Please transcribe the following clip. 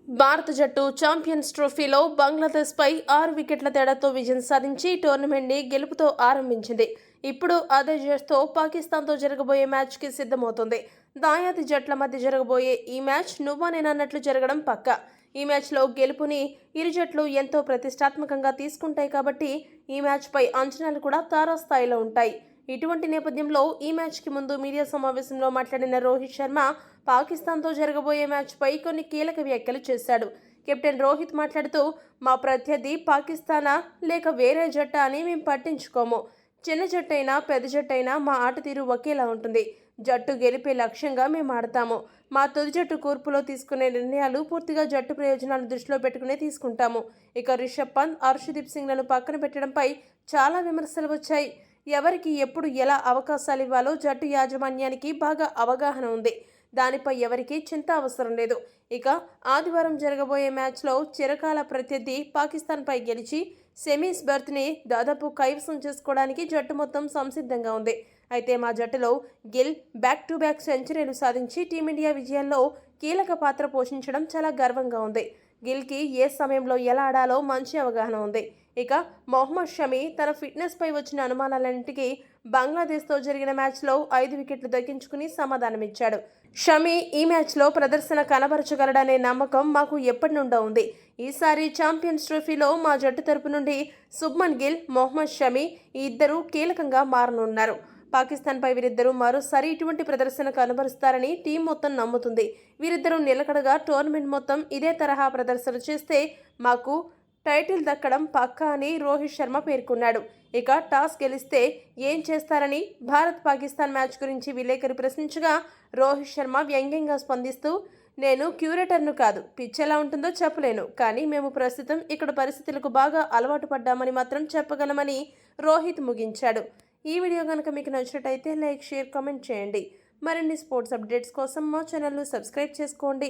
భారత జట్టు ఛాంపియన్స్ ట్రోఫీలో బంగ్లాదేశ్పై 6 వికెట్ల తేడాతో విజయం సాధించి టోర్నమెంట్ని గెలుపుతో ఆరంభించింది. ఇప్పుడు అదే జట్టుతో పాకిస్తాన్తో జరగబోయే మ్యాచ్కి సిద్ధమవుతుంది. దాయాది జట్ల మధ్య జరగబోయే ఈ మ్యాచ్ నువ్వా నేనన్నట్లు జరగడం పక్కా. ఈ మ్యాచ్లో గెలుపుని ఇరు జట్లు ఎంతో ప్రతిష్టాత్మకంగా తీసుకుంటాయి కాబట్టి ఈ మ్యాచ్పై అంచనాలు కూడా తారాస్థాయిలో ఉంటాయి. ఇటువంటి నేపథ్యంలో ఈ మ్యాచ్కి ముందు మీడియా సమావేశంలో మాట్లాడిన రోహిత్ శర్మ పాకిస్తాన్తో జరగబోయే మ్యాచ్పై కొన్ని కీలక వ్యాఖ్యలు చేశాడు. కెప్టెన్ రోహిత్ మాట్లాడుతూ, మా ప్రత్యర్థి పాకిస్తానా లేక వేరే జట్ట అని మేము పట్టించుకోము. చిన్న జట్టైనా పెద్ద జట్టైనా మా ఆట తీరు ఒకేలా ఉంటుంది. జట్టు గెలిపే లక్ష్యంగా మేము ఆడతాము. మా తుది జట్టు కూర్పులో తీసుకునే నిర్ణయాలు పూర్తిగా జట్టు ప్రయోజనాలను దృష్టిలో పెట్టుకునే తీసుకుంటాము. ఇక రిషబ్ పంత్, హర్షదీప్ సింగ్లను పక్కన పెట్టడంపై చాలా విమర్శలు వచ్చాయి. ఎవరికి ఎప్పుడు ఎలా అవకాశాలు ఇవ్వాలో జట్టు యాజమాన్యానికి బాగా అవగాహన ఉంది. దానిపై ఎవరికీ చింత అవసరం లేదు. ఇక ఆదివారం జరగబోయే మ్యాచ్లో చిరకాల ప్రత్యర్థి పాకిస్తాన్పై గెలిచి సెమీస్ బెర్త్ని దాదాపు కైవసం చేసుకోవడానికి జట్టు మొత్తం సంసిద్ధంగా ఉంది. అయితే మా జట్టులో గిల్ బ్యాక్ టు బ్యాక్ సెంచరీలు సాధించి టీమిండియా విజయాల్లో కీలక పాత్ర పోషించడం చాలా గర్వంగా ఉంది. గిల్కి ఏ సమయంలో ఎలా ఆడాలో మంచి అవగాహన ఉంది. ఇక మొహమ్మద్ షమి తన ఫిట్నెస్పై వచ్చిన అనుమానాలన్నింటికీ బంగ్లాదేశ్తో జరిగిన మ్యాచ్లో 5 వికెట్లు దక్కించుకుని సమాధానమిచ్చాడు. షమి ఈ మ్యాచ్లో ప్రదర్శన కనబరచగలడనే నమ్మకం మాకు ఎప్పటి నుండో ఉంది. ఈసారి ఛాంపియన్స్ ట్రోఫీలో మా జట్టు తరపు నుండి శుభ్మన్ గిల్, మొహమ్మద్ షమి ఈ ఇద్దరు కీలకంగా మారనున్నారు. పాకిస్తాన్పై వీరిద్దరూ మరోసారి ఇటువంటి ప్రదర్శన కనబరుస్తారని టీం మొత్తం నమ్ముతుంది. వీరిద్దరూ నిలకడగా టోర్నమెంట్ మొత్తం ఇదే తరహా ప్రదర్శన చేస్తే మాకు టైటిల్ దక్కడం పక్కా అని రోహిత్ శర్మ పేర్కొన్నాడు. ఇక టాస్ గెలిస్తే ఏం చేస్తారని భారత్ పాకిస్తాన్ మ్యాచ్ గురించి విలేకరి ప్రశ్నించగా రోహిత్ శర్మ వ్యంగ్యంగా స్పందిస్తూ, నేను క్యూరేటర్ను కాదు, పిచ్ ఎలా ఉంటుందో చెప్పలేను, కానీ మేము ప్రస్తుతం ఇక్కడ పరిస్థితులకు బాగా అలవాటు పడ్డామని మాత్రం చెప్పగలమని రోహిత్ ముగించాడు. ఈ వీడియో కనుక మీకు నచ్చినట్టయితే లైక్, షేర్, కామెంట్ చేయండి. మరిన్ని స్పోర్ట్స్ అప్డేట్స్ కోసం మా ఛానల్ను సబ్స్క్రైబ్ చేసుకోండి.